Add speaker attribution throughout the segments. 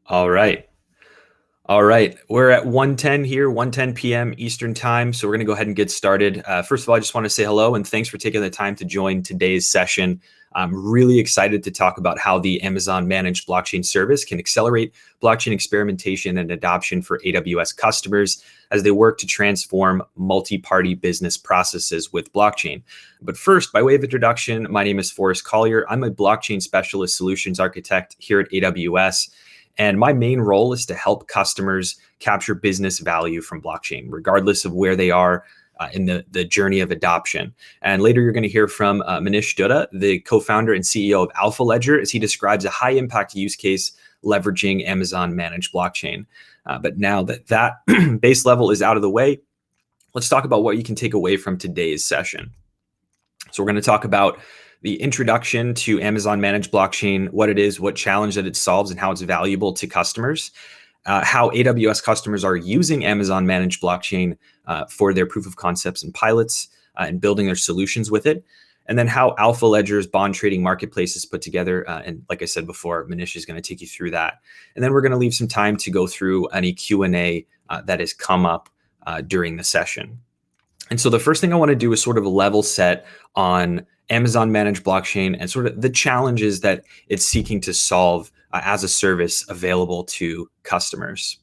Speaker 1: All right. All right. We're at 1:10 here, 1:10 p.m. Eastern time. So we're going to go ahead and get started. First of all, I just want to say hello and thanks for taking the time to join today's session. I'm really excited to talk about how the Amazon managed blockchain service can accelerate blockchain experimentation and adoption for AWS customers as they work to transform multi-party business processes with blockchain. But first, by way of introduction, my name is Forrest Colyer. I'm a blockchain specialist solutions architect here at AWS. And my main role is to help customers capture business value from blockchain, regardless of where they are in the journey of adoption. And later, you're going to hear from Manishs Dutta, the co-founder and CEO of Hyperledger, as he describes a high-impact use case leveraging Amazon managed blockchain. But now that base level is out of the way, let's talk about what you can take away from today's session. So we're going to talk about the introduction to Amazon managed blockchain, what it is, what challenge that it solves, and how it's valuable to customers. How AWS customers are using Amazon managed blockchain for their proof of concepts and pilots and building their solutions with it. And then how Hyperledger's bond trading marketplace is put together. And like I said before, Manish is going to take you through that. And then we're going to leave some time to go through any Q&A that has come up during the session. And so the first thing I want to do is sort of a level set on Amazon managed blockchain and sort of the challenges that it's seeking to solve as a service available to customers.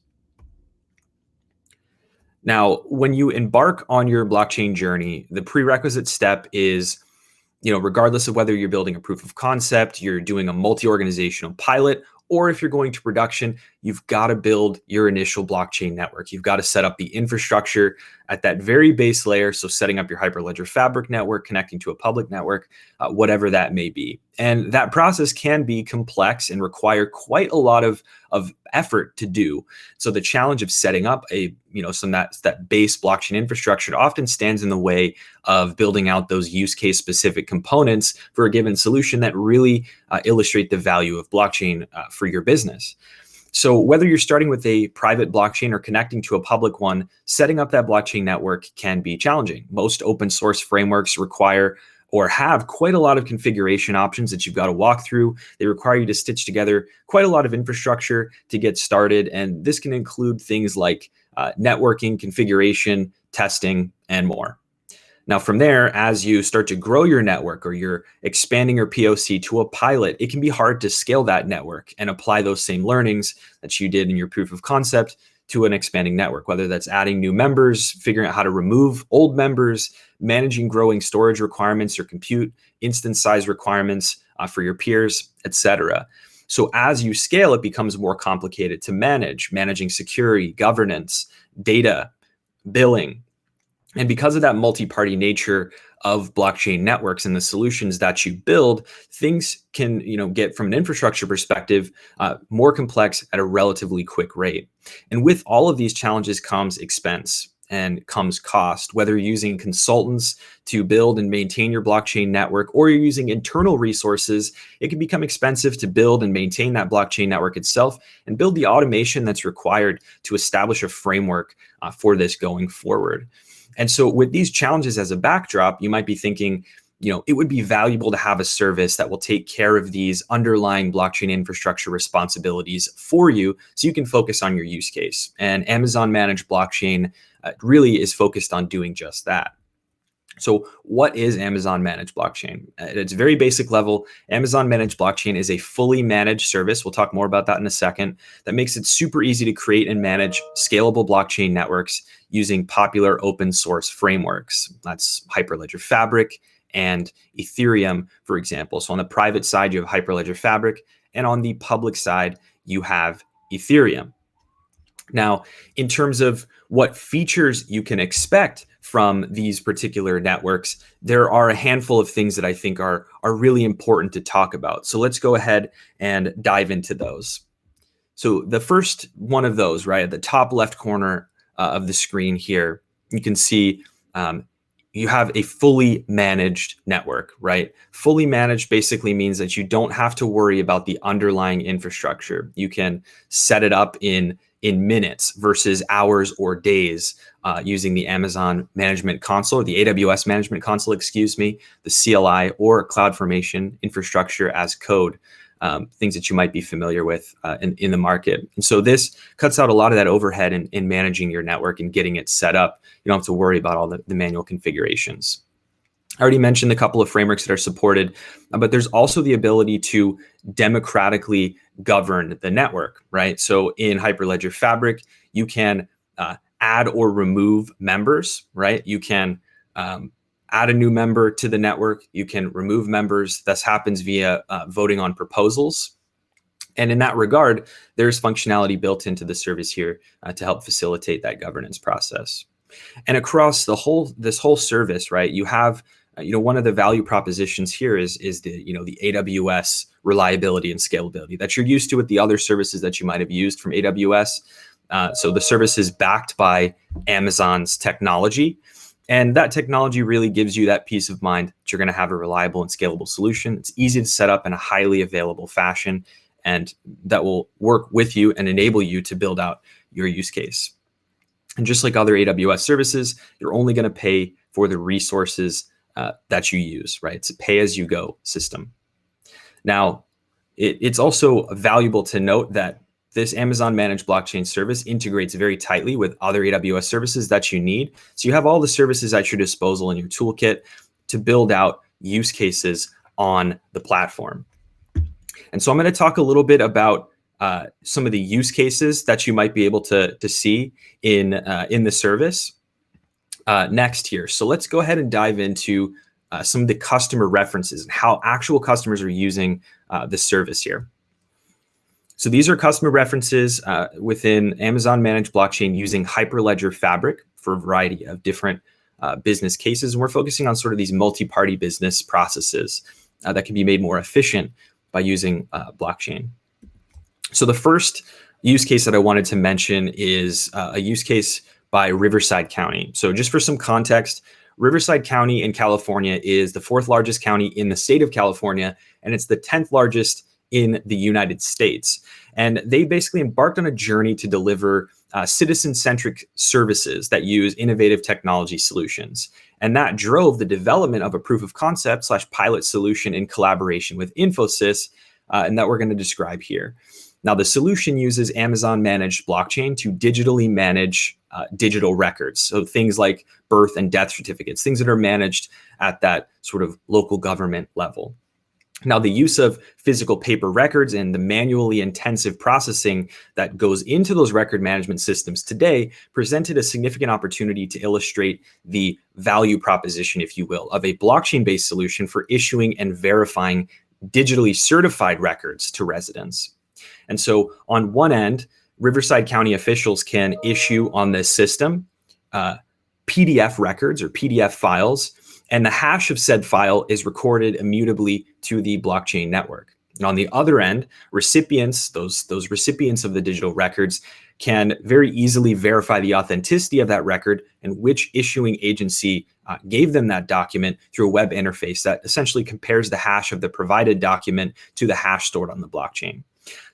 Speaker 1: Now, when you embark on your blockchain journey, the prerequisite step is, regardless of whether you're building a proof of concept, you're doing a multi-organizational pilot, or if you're going to production, you've got to build your initial blockchain network. You've got to set up the infrastructure at that very base layer. So setting up your Hyperledger Fabric network, connecting to a public network, whatever that may be. And that process can be complex and require quite a lot of effort to do. So the challenge of setting up that base blockchain infrastructure often stands in the way of building out those use case specific components for a given solution that really illustrate the value of blockchain for your business. So whether you're starting with a private blockchain or connecting to a public one, setting up that blockchain network can be challenging. Most open source frameworks require or have quite a lot of configuration options that you've got to walk through. They require you to stitch together quite a lot of infrastructure to get started. And this can include things like networking, configuration, testing, and more. Now, from there, as you start to grow your network or you're expanding your POC to a pilot, it can be hard to scale that network and apply those same learnings that you did in your proof of concept to an expanding network, whether that's adding new members, figuring out how to remove old members, managing growing storage requirements or compute instance size requirements for your peers, etc. So as you scale, it becomes more complicated to managing security, governance, data, billing. And because of that multi-party nature of blockchain networks and the solutions that you build, things can, get from an infrastructure perspective more complex at a relatively quick rate. And with all of these challenges comes expense and comes cost. Whether you're using consultants to build and maintain your blockchain network, or you're using internal resources, it can become expensive to build and maintain that blockchain network itself and build the automation that's required to establish a framework for this going forward. And so with these challenges as a backdrop, you might be thinking, it would be valuable to have a service that will take care of these underlying blockchain infrastructure responsibilities for you so you can focus on your use case. And Amazon managed blockchain really is focused on doing just that. So what is Amazon managed blockchain? At its very basic level, Amazon managed blockchain is a fully managed service. We'll talk more about that in a second. That makes it super easy to create and manage scalable blockchain networks using popular open source frameworks. That's Hyperledger Fabric and Ethereum, for example. So on the private side, you have Hyperledger Fabric, and on the public side, you have Ethereum. Now, in terms of what features you can expect from these particular networks, there are a handful of things that I think are really important to talk about. So let's go ahead and dive into those. So the first one of those, right at the top left corner of the screen here, you can see you have a fully managed network, right? Fully managed basically means that you don't have to worry about the underlying infrastructure. You can set it up in minutes versus hours or days using the Amazon Management Console, or the AWS Management Console, the CLI, or CloudFormation infrastructure as code. things that you might be familiar with in the market. And so this cuts out a lot of that overhead in managing your network and getting it set up. You don't have to worry about all the manual configurations. I already mentioned a couple of frameworks that are supported, but there's also the ability to democratically govern the network, right? So in Hyperledger Fabric, you can add or remove members, right? You can add a new member to the network. You can remove members. This happens via voting on proposals. And in that regard, there's functionality built into the service here to help facilitate that governance process. And across this whole service, right, you have one of the value propositions here is the AWS reliability and scalability that you're used to with the other services that you might have used from AWS. So the service is backed by Amazon's technology, and that technology really gives you that peace of mind that you're going to have a reliable and scalable solution. It's easy to set up in a highly available fashion, and that will work with you and enable you to build out your use case. And just like other AWS services, you're only going to pay for the resources that you use, right? It's a pay-as-you-go system. Now, it's also valuable to note that this Amazon Managed Blockchain service integrates very tightly with other AWS services that you need. So you have all the services at your disposal in your toolkit to build out use cases on the platform. And so I'm going to talk a little bit about some of the use cases that you might be able to see in the service next here. So let's go ahead and dive into some of the customer references and how actual customers are using the service here. So these are customer references within Amazon Managed Blockchain using Hyperledger Fabric for a variety of different business cases. And we're focusing on sort of these multi-party business processes that can be made more efficient by using blockchain. So the first use case that I wanted to mention is a use case by Riverside County. So just for some context, Riverside County in California is the 4th largest county in the state of California, and it's the 10th largest in the United States. And they basically embarked on a journey to deliver citizen-centric services that use innovative technology solutions. And that drove the development of a proof of concept / pilot solution in collaboration with Infosys, and that we're going to describe here. Now, the solution uses Amazon Managed Blockchain to digitally manage digital records. So things like birth and death certificates, things that are managed at that sort of local government level. Now, the use of physical paper records and the manually intensive processing that goes into those record management systems today presented a significant opportunity to illustrate the value proposition, if you will, of a blockchain-based solution for issuing and verifying digitally certified records to residents. And so on one end, Riverside County officials can issue on this system PDF records or PDF files, and the hash of said file is recorded immutably to the blockchain network. And on the other end, recipients, those recipients of the digital records, can very easily verify the authenticity of that record and which issuing agency gave them that document through a web interface that essentially compares the hash of the provided document to the hash stored on the blockchain.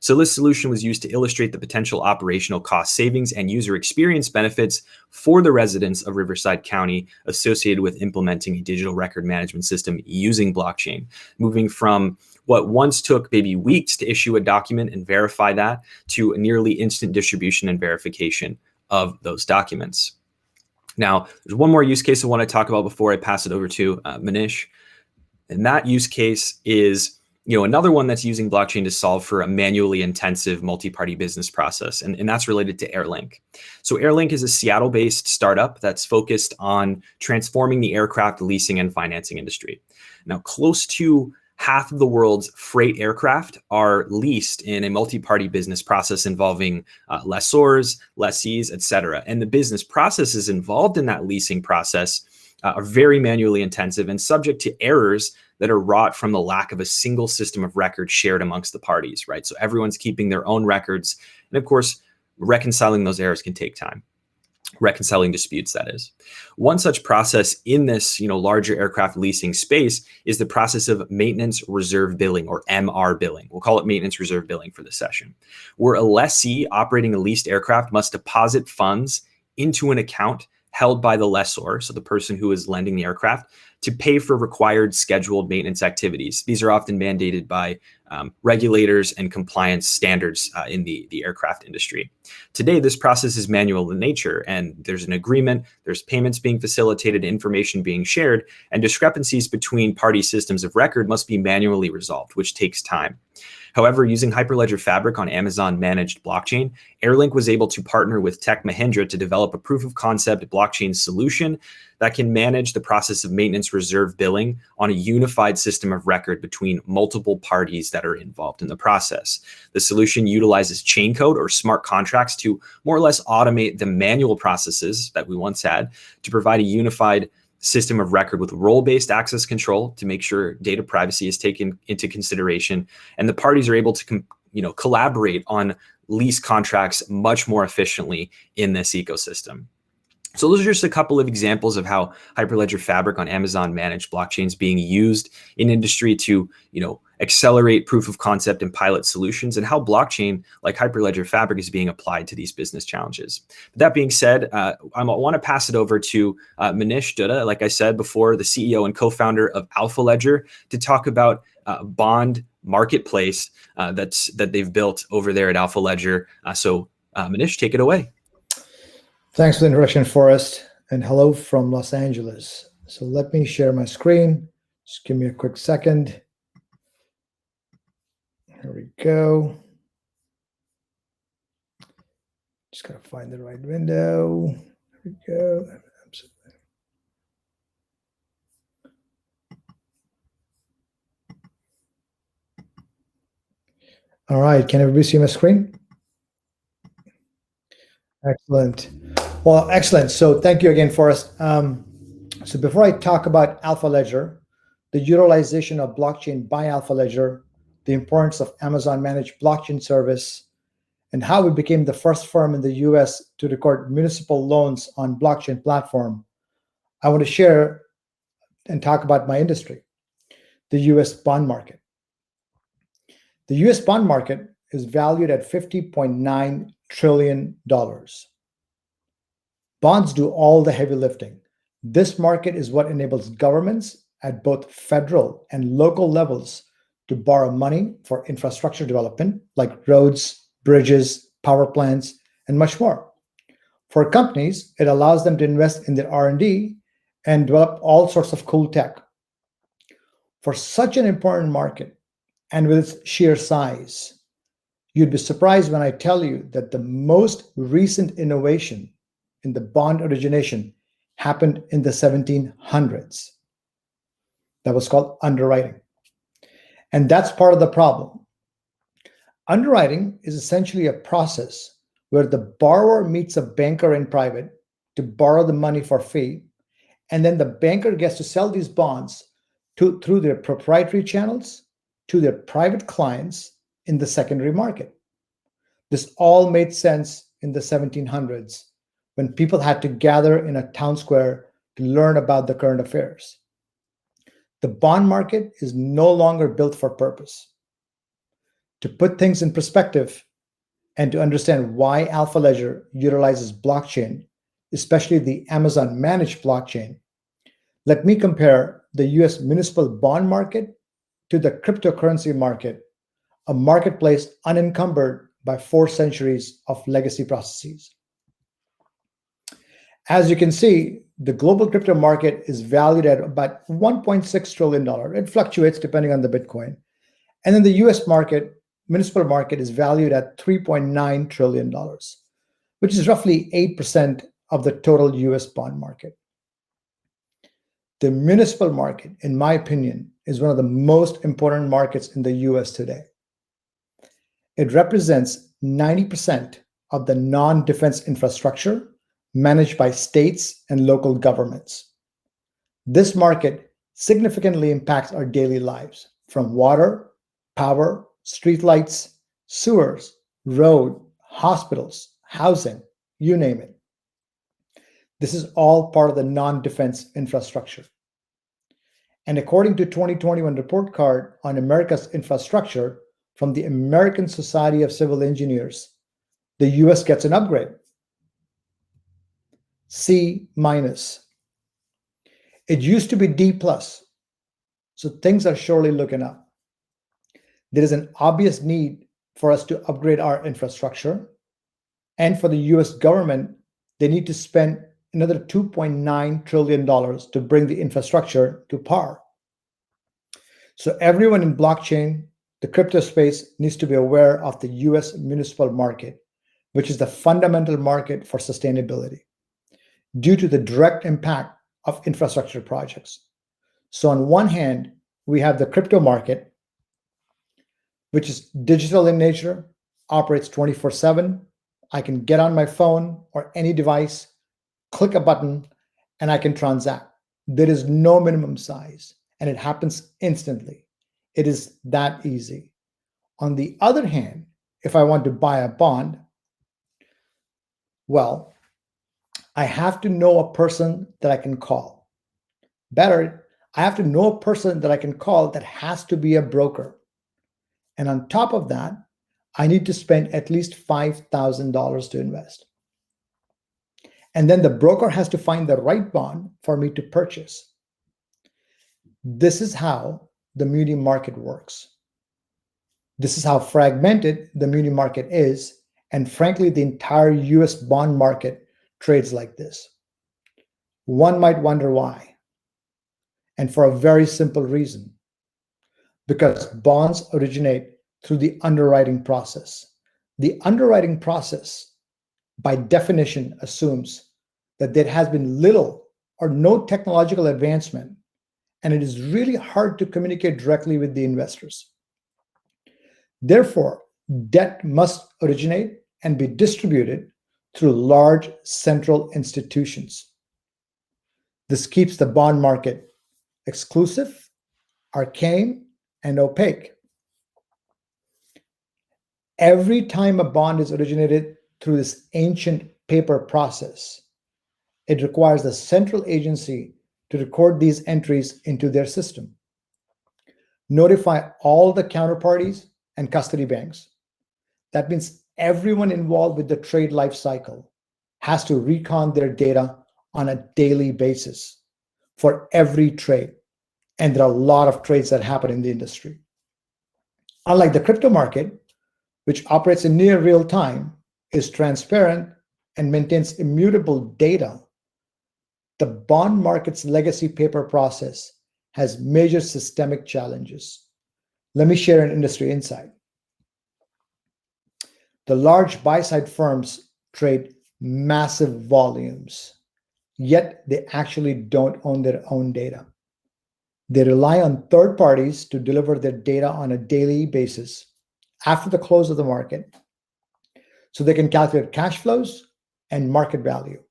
Speaker 1: So this solution was used to illustrate the potential operational cost savings and user experience benefits for the residents of Riverside County associated with implementing a digital record management system using blockchain, moving from what once took maybe weeks to issue a document and verify that to a nearly instant distribution and verification of those documents. Now, there's one more use case I want to talk about before I pass it over to Manish. And that use case is another one that's using blockchain to solve for a manually intensive multi-party business process, and that's related to Airlink. So Airlink is a Seattle-based startup that's focused on transforming the aircraft leasing and financing industry. Now, close to half of the world's freight aircraft are leased in a multi-party business process involving lessors, lessees, et cetera. And the business processes involved in that leasing process are very manually intensive and subject to errors that are wrought from the lack of a single system of records shared amongst the parties, right? So everyone's keeping their own records. And of course, reconciling those errors can take time. Reconciling disputes, that is. One such process in this larger aircraft leasing space is the process of maintenance reserve billing, or MR billing. We'll call it maintenance reserve billing for this session, where a lessee operating a leased aircraft must deposit funds into an account held by the lessor, so the person who is lending the aircraft, to pay for required scheduled maintenance activities. These are often mandated by regulators and compliance standards in the aircraft industry. Today, this process is manual in nature, and there's an agreement, there's payments being facilitated, information being shared, and discrepancies between party systems of record must be manually resolved, which takes time. However, using Hyperledger Fabric on Amazon managed blockchain, Airlink was able to partner with Tech Mahindra to develop a proof of concept blockchain solution that can manage the process of maintenance reserve billing on a unified system of record between multiple parties that are involved in the process. The solution utilizes chain code or smart contracts to more or less automate the manual processes that we once had to provide a unified system of record with role-based access control to make sure data privacy is taken into consideration, and the parties are able to collaborate on lease contracts much more efficiently in this ecosystem. So those are just a couple of examples of how Hyperledger Fabric on Amazon managed blockchains being used in industry to, accelerate proof of concept and pilot solutions, and how blockchain like Hyperledger Fabric is being applied to these business challenges. But that being said, I want to pass it over to Manish Dutta, like I said before, the CEO and co-founder of Alphaledger, to talk about bond marketplace that they've built over there at Alphaledger. So Manish, take it away.
Speaker 2: Thanks for the introduction, Forrest, and hello from Los Angeles. So let me share my screen. Just give me a quick second. Here we go. Just gotta find the right window. There we go. Absolutely. All right, can everybody see my screen? Excellent. Well, excellent. So thank you again, Forrest. So before I talk about Alphaledger, the utilization of blockchain by Alphaledger, the importance of Amazon managed blockchain service, and how we became the first firm in the US to record municipal loans on blockchain platform, I want to share and talk about my industry, the US bond market. The US bond market is valued at $50.9 trillion. Bonds do all the heavy lifting. This market is what enables governments at both federal and local levels to borrow money for infrastructure development like roads, bridges, power plants, and much more. For companies, it allows them to invest in their R&D and develop all sorts of cool tech. For such an important market, and with its sheer size, you'd be surprised when I tell you that the most recent innovation in the bond origination happened in the 1700s. That was called underwriting. And that's part of the problem. Underwriting is essentially a process where the borrower meets a banker in private to borrow the money for fee, and then the banker gets to sell these bonds through their proprietary channels to their private clients in the secondary market. This all made sense in the 1700s when people had to gather in a town square to learn about the current affairs. The bond market is no longer built for purpose. To put things in perspective and to understand why Alphaledger utilizes blockchain, especially the Amazon managed blockchain, let me compare the US municipal bond market to the cryptocurrency market, a marketplace unencumbered by 4 centuries of legacy processes. As you can see, the global crypto market is valued at about $1.6 trillion. It fluctuates depending on the Bitcoin. And then the US market, municipal market, is valued at $3.9 trillion, which is roughly 8% of the total US bond market. The municipal market, in my opinion, is one of the most important markets in the US today. It represents 90% of the non-defense infrastructure managed by states and local governments. This market significantly impacts our daily lives, from water, power, streetlights, sewers, road, hospitals, housing, you name it. This is all part of the non-defense infrastructure. And according to 2021 report card on America's infrastructure from the American Society of Civil Engineers, the US gets an upgrade. C minus. It used to be D plus, so things are surely looking up. There is an obvious need for us to upgrade our infrastructure, and for the US government, they need to spend another $2.9 trillion to bring the infrastructure to par. So everyone in blockchain, the crypto space, needs to be aware of the US municipal market, which is the fundamental market for sustainability, due to the direct impact of infrastructure projects. So on one hand, we have the crypto market, which is digital in nature, operates 24/7. I can get on my phone or any device, click a button, and I can transact. There is no minimum size, and it happens instantly. It is that easy. On the other hand, if I want to buy a bond, well, I have to know a person that I can call. Better, I have to know a person that I can call that has to be a broker. And on top of that, I need to spend at least $5,000 to invest. And then the broker has to find the right bond for me to purchase. This is how the muni market works. This is how fragmented the muni market is. And frankly, the entire US bond market trades like this. One might wonder why. And for a very simple reason. Because bonds originate through the underwriting process. The underwriting process, by definition, assumes that there has been little or no technological advancement, and it is really hard to communicate directly with the investors. Therefore, debt must originate and be distributed through large central institutions. This keeps the bond market exclusive, arcane, and opaque. Every time a bond is originated through this ancient paper process, it requires the central agency to record these entries into their system, notify all the counterparties and custody banks. That means everyone involved with the trade life cycle has to recon their data on a daily basis for every trade. And there are a lot of trades that happen in the industry. Unlike the crypto market, which operates in near real time, is transparent, and maintains immutable data, the bond market's legacy paper process has major systemic challenges. Let me share an industry insight. The large buy-side firms trade massive volumes, yet they actually don't own their own data. They rely on third parties to deliver their data on a daily basis after the close of the market, so they can calculate cash flows and market value.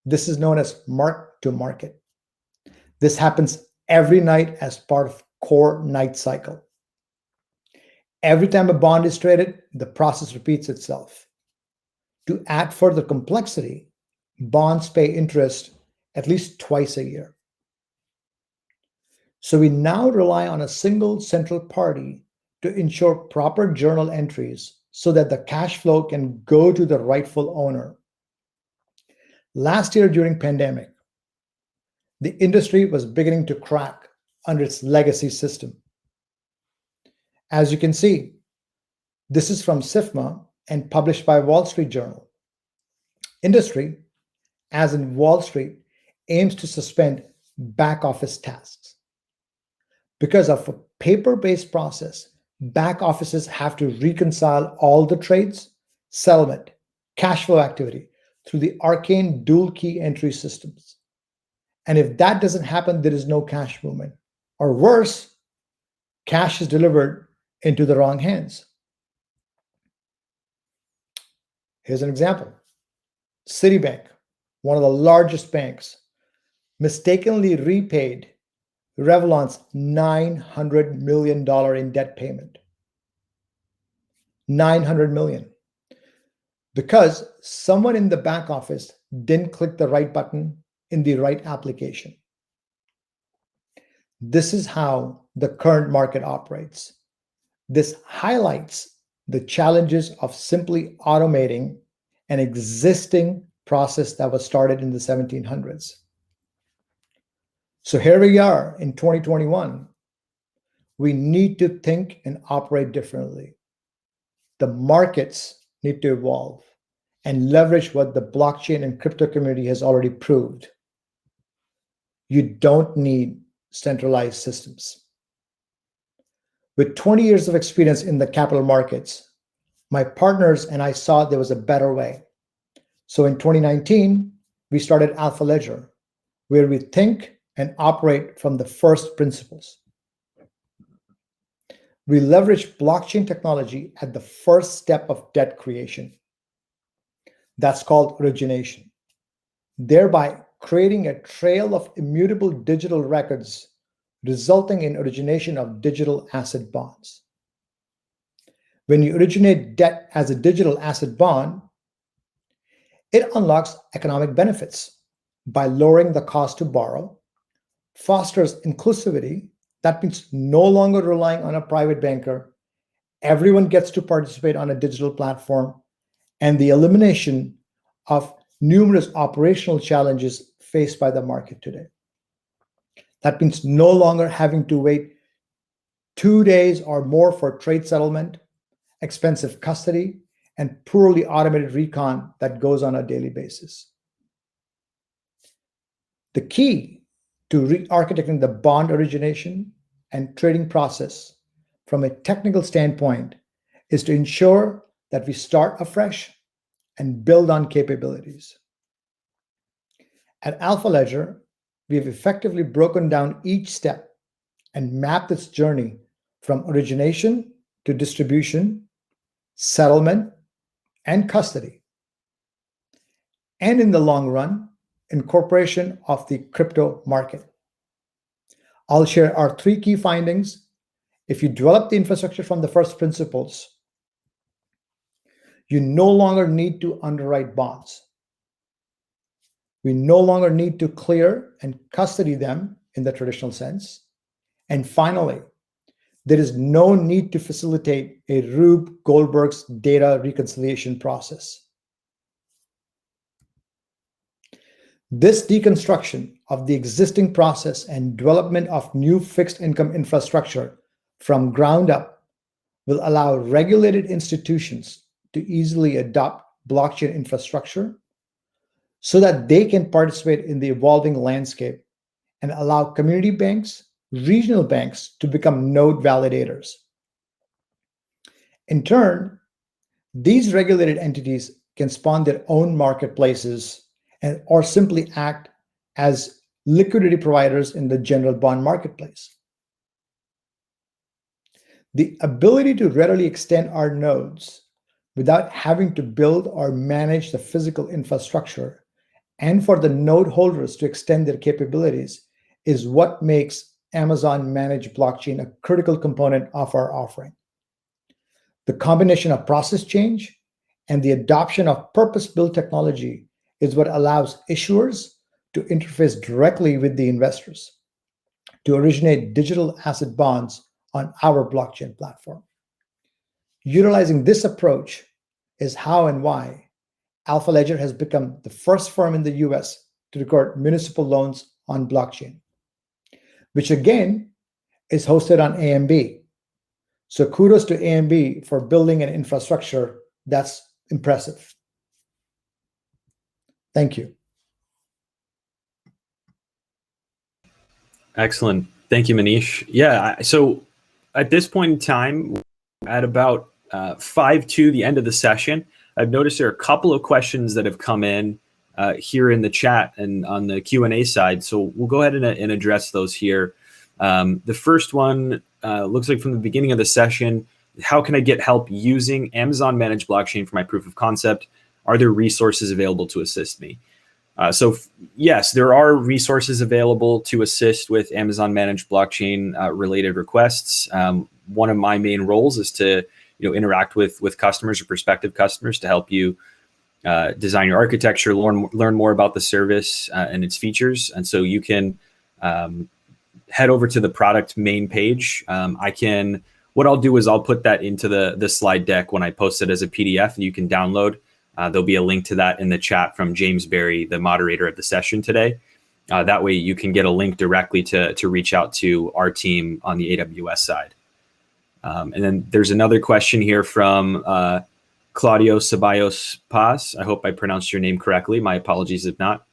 Speaker 2: This is known as mark to market. This happens every night as part of core night cycle. Every time a bond is traded, the process repeats itself. To add further complexity, bonds pay interest at least twice a year. So we now rely on a single central party to ensure proper journal entries so that the cash flow can go to the rightful owner. Last year during pandemic, the industry was beginning to crack under its legacy system. As you can see, this is from SIFMA and published by Wall Street Journal. Industry, as in Wall Street, aims to suspend back office tasks. Because of a paper-based process, back offices have to reconcile all the trades, settlement, cash flow activity through the arcane dual key entry systems. And if that doesn't happen, there is no cash movement. Or worse, cash is delivered into the wrong hands. Here's an example. Citibank, one of the largest banks, mistakenly repaid Revlon's $900 million in debt payment. $900 million. Because someone in the back office didn't click the right button in the right application. This is how the current market operates. This highlights the challenges of simply automating an existing process that was started in the 1700s. So here we are in 2021. We need to think and operate differently. The markets need to evolve and leverage what the blockchain and crypto community has already proved. You don't need centralized systems. With 20 years of experience in the capital markets, my partners and I saw there was a better way. So in 2019, we started Alphaledger, where we think and operate from the first principles. We leverage blockchain technology at the first step of debt creation. That's called origination, thereby creating a trail of immutable digital records, resulting in origination of digital asset bonds. When you originate debt as a digital asset bond, it unlocks economic benefits by lowering the cost to borrow, fosters inclusivity. That means no longer relying on a private banker. Everyone gets to participate on a digital platform, and the elimination of numerous operational challenges faced by the market today. That means no longer having to wait 2 days or more for trade settlement, expensive custody, and poorly automated recon that goes on a daily basis. The key to re-architecting the bond origination and trading process from a technical standpoint is to ensure that we start afresh and build on capabilities. At Alphaledger, we have effectively broken down each step and mapped its journey from origination to distribution, settlement, and custody. And in the long run, incorporation of the crypto market. I'll share our 3 key findings. If you develop the infrastructure from the first principles, you no longer need to underwrite bonds. We no longer need to clear and custody them in the traditional sense. And finally, there is no need to facilitate a Rube Goldberg's data reconciliation process. This deconstruction of the existing process and development of new fixed income infrastructure from ground up will allow regulated institutions to easily adopt blockchain infrastructure so that they can participate in the evolving landscape and allow community banks, regional banks to become node validators. In turn, these regulated entities can spawn their own marketplaces or simply act as liquidity providers in the general bond marketplace. The ability to readily extend our nodes without having to build or manage the physical infrastructure, and for the node holders to extend their capabilities, is what makes Amazon Managed Blockchain a critical component of our offering. The combination of process change and the adoption of purpose-built technology is what allows issuers to interface directly with the investors to originate digital asset bonds on our blockchain platform. Utilizing this approach is how and why Alphaledger has become the first firm in the US to record municipal loans on blockchain, which again is hosted on AMB. So kudos to AMB for building an infrastructure that's impressive. Thank you.
Speaker 1: Excellent. Thank you, Manish. Yeah, so at this point in time, at about 5 to the end of the session, I've noticed there are a couple of questions that have come in here in the chat and on the Q&A side. So we'll go ahead and address those here. The first one looks like from the beginning of the session: how can I get help using Amazon Managed Blockchain for my proof of concept? Are there resources available to assist me? Yes, there are resources available to assist with Amazon Managed Blockchain related requests. One of my main roles is to interact with customers or prospective customers to help you design your architecture, learn more about the service and its features. And so you can head over to the product main page. What I'll do is I'll put that into the slide deck when I post it as a PDF, and you can download There'll be a link to that in the chat from James Berry, the moderator of the session today. That way you can get a link directly to reach out to our team on the AWS side. And then there's another question here from Claudio Ceballos Paz. I hope I pronounced your name correctly. My apologies if not.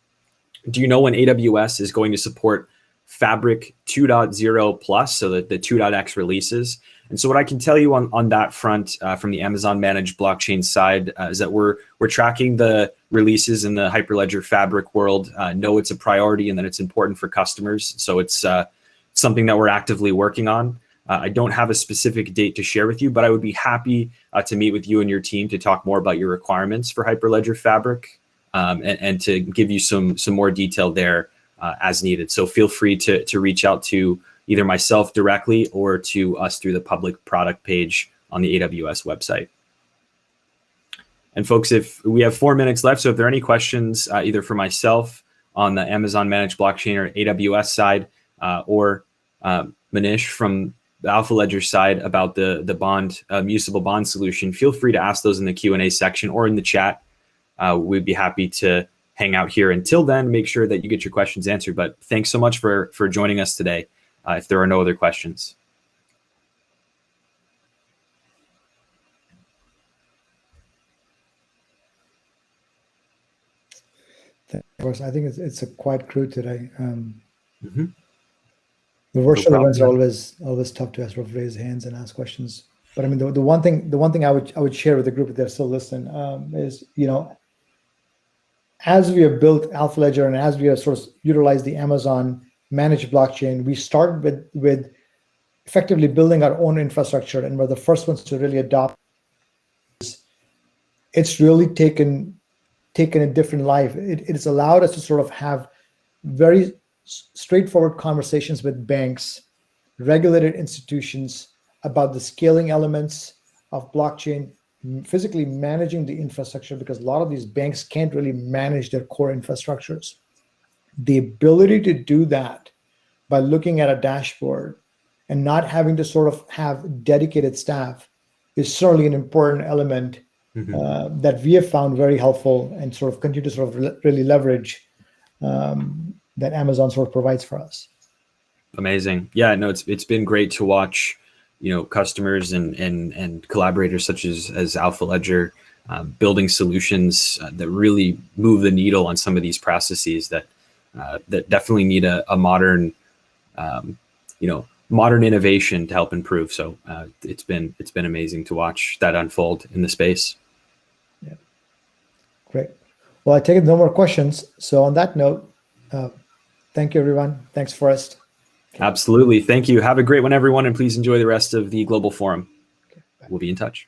Speaker 1: Do you know when AWS is going to support Fabric 2.0 plus, so that the 2.x releases? And so what I can tell you on that front from the Amazon managed blockchain side is that we're tracking the releases in the Hyperledger Fabric world, know it's a priority and that it's important for customers. So it's something that we're actively working on. I don't have a specific date to share with you, but I would be happy to meet with you and your team to talk more about your requirements for Hyperledger Fabric and to give you some more detail there as needed. So feel free to reach out to either myself directly or to us through the public product page on the AWS website. And folks, if we have 4 minutes left, so if there are any questions, either for myself on the Amazon managed blockchain or AWS side, or Manish from the Alphaledger side about the bond municipal bond solution, feel free to ask those in the Q&A section or in the chat. We'd be happy to hang out here until then, make sure that you get your questions answered. But thanks so much for joining us today. If there are no other questions.
Speaker 2: I think it's a quiet crew today.
Speaker 1: Mm-hmm.
Speaker 2: The virtual events are always tough to sort of raise hands and ask questions. But I mean, the one thing I would share with the group if they're still listening is, as we have built Alphaledger and as we have sort of utilized the Amazon managed blockchain, we started with effectively building our own infrastructure, and we're the first ones to really adopt. It's really taken a different life. It's allowed us to sort of have very straightforward conversations with banks, regulated institutions about the scaling elements of blockchain, physically managing the infrastructure, because a lot of these banks can't really manage their core infrastructures. The ability to do that by looking at a dashboard and not having to sort of have dedicated staff is certainly an important element that we have found very helpful and sort of continue to sort of really leverage that Amazon sort of provides for us.
Speaker 1: Amazing. Yeah, no, it's been great to watch, customers and collaborators such as Alphaledger building solutions that really move the needle on some of these processes that definitely need a modern, modern innovation to help improve. So it's been amazing to watch that unfold in the space.
Speaker 2: Yeah, great. Well, I take it no more questions. So on that note, thank you, everyone. Thanks, Forrest.
Speaker 1: Absolutely. Thank you. Have a great one, everyone, and please enjoy the rest of the Global Forum. We'll be in touch.